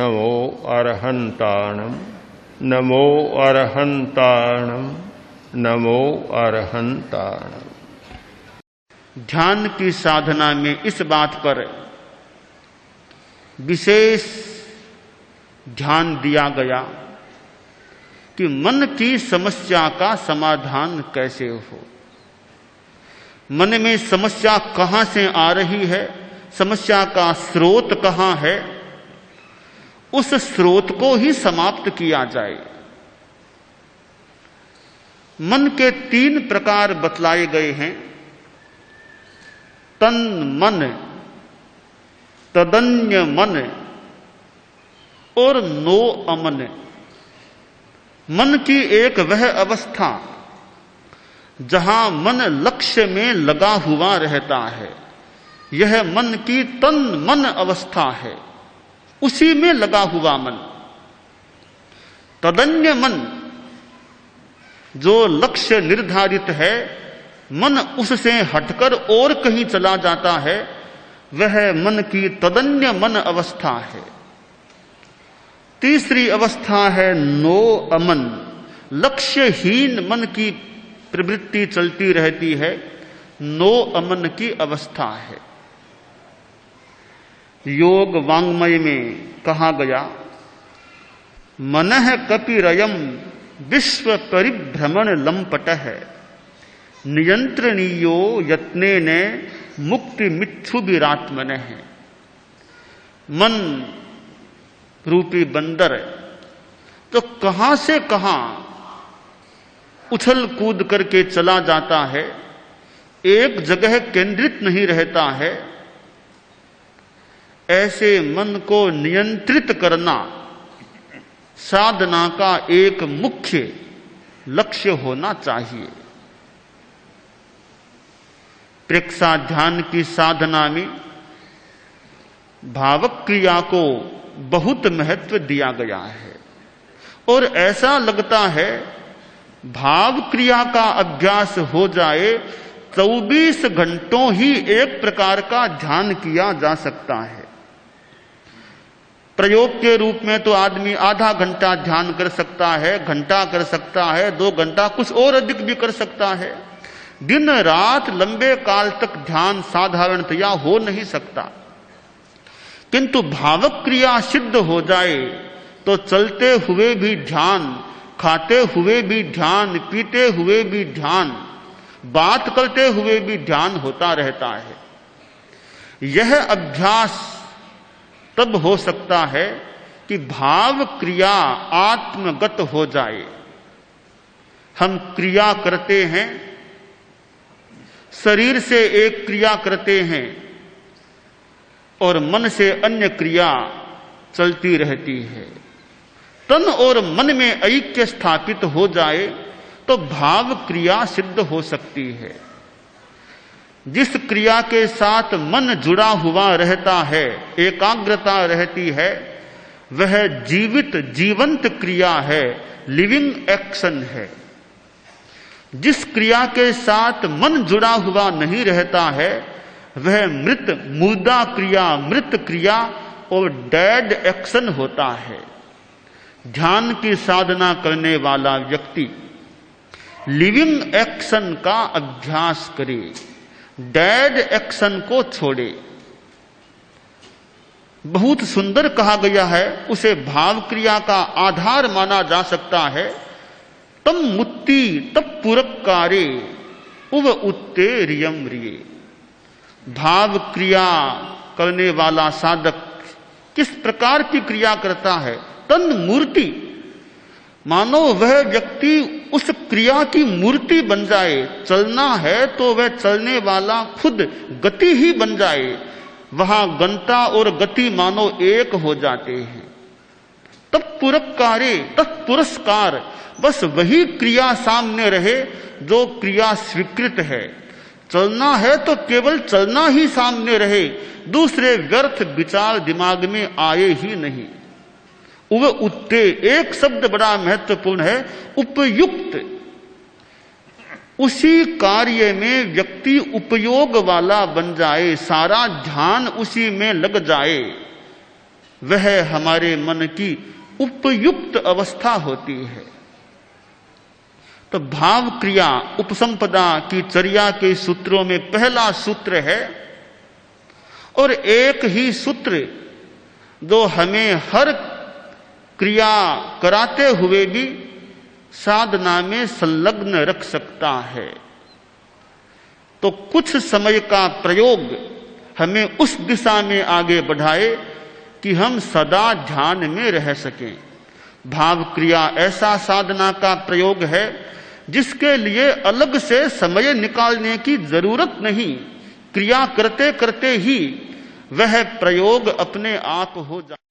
नमो अरहंताणम नमो अरहंताणम नमो अरहंताणम। ध्यान की साधना में इस बात पर विशेष ध्यान दिया गया कि मन की समस्या का समाधान कैसे हो। मन में समस्या कहां से आ रही है, समस्या का स्रोत कहां है, उस स्रोत को ही समाप्त किया जाए। मन के 3 प्रकार बतलाए गए हैं, तन मन, तदन्य मन और नो अमन। मन की एक वह अवस्था जहां मन लक्ष्य में लगा हुआ रहता है, यह मन की तन मन अवस्था है, उसी में लगा हुआ मन। तदन्य मन, जो लक्ष्य निर्धारित है, मन उससे हटकर और कहीं चला जाता है, वह मन की तदन्य मन अवस्था है। तीसरी अवस्था है नो अमन, लक्ष्यहीन मन की प्रवृत्ति चलती रहती है, नो अमन की अवस्था है। योग वांग्मय में कहा गया, मनः कपिरयम विश्व परिभ्रमण लंपटः नियंत्रणीयो यत्नेन मुक्ति मिच्छुभिरात्मनः। मन रूपी बंदर तो कहां से कहां उछल कूद करके चला जाता है, एक जगह केंद्रित नहीं रहता है। ऐसे मन को नियंत्रित करना साधना का एक मुख्य लक्ष्य होना चाहिए। प्रेक्षा ध्यान की साधना में भावक क्रिया को बहुत महत्व दिया गया है और ऐसा लगता है भाव क्रिया का अभ्यास हो जाए 24 घंटों ही एक प्रकार का ध्यान किया जा सकता है। प्रयोग के रूप में तो आदमी आधा घंटा ध्यान कर सकता है, घंटा कर सकता है, 2 घंटा, कुछ और अधिक भी कर सकता है। दिन रात लंबे काल तक ध्यान साधारणतया हो नहीं सकता, किंतु भावक क्रिया सिद्ध हो जाए तो चलते हुए भी ध्यान, खाते हुए भी ध्यान, पीते हुए भी ध्यान, बात करते हुए भी ध्यान होता रहता है। यह अभ्यास तब हो सकता है कि भाव क्रिया आत्मगत हो जाए। हम क्रिया करते हैं, शरीर से एक क्रिया करते हैं और मन से अन्य क्रिया चलती रहती है। तन और मन में ऐक्य स्थापित हो जाए तो भाव क्रिया सिद्ध हो सकती है। जिस क्रिया के साथ मन जुड़ा हुआ रहता है, एकाग्रता रहती है, वह जीवंत क्रिया है, लिविंग एक्शन है। जिस क्रिया के साथ मन जुड़ा हुआ नहीं रहता है, वह मृत क्रिया और डेड एक्शन होता है। ध्यान की साधना करने वाला व्यक्ति लिविंग एक्शन का अभ्यास करे, डेड एक्शन को छोड़े। बहुत सुंदर कहा गया है, उसे भाव क्रिया का आधार माना जा सकता है। तम मुत्ति तप पुरक्कारे उव उत्ते रियम रिये। भाव क्रिया करने वाला साधक किस प्रकार की क्रिया करता है? तन मूर्ति, मानो वह व्यक्ति उस क्रिया की मूर्ति बन जाए। चलना है तो वह चलने वाला खुद गति ही बन जाए। वहां गंता और गति मानो एक हो जाते हैं। तत्पुरस्कारे, तत्पुरस्कार, बस वही क्रिया सामने रहे जो क्रिया स्वीकृत है। चलना है तो केवल चलना ही सामने रहे, दूसरे व्यर्थ विचार दिमाग में आए ही नहीं। उव उत्ते, एक शब्द बड़ा महत्वपूर्ण है, उपयुक्त। उसी कार्य में व्यक्ति उपयोग वाला बन जाए, सारा ध्यान उसी में लग जाए। वह हमारे मन की उपयुक्त अवस्था होती है। तो भाव क्रिया उपसंपदा की चर्या के सूत्रों में पहला सूत्र है, और एक ही सूत्र जो हमें हर क्रिया कराते हुए भी साधना में संलग्न रख सकता है। तो कुछ समय का प्रयोग हमें उस दिशा में आगे बढ़ाए कि हम सदा ध्यान में रह सकें। भाव क्रिया ऐसा साधना का प्रयोग है जिसके लिए अलग से समय निकालने की जरूरत नहीं, क्रिया करते करते ही वह प्रयोग अपने आप हो जाए।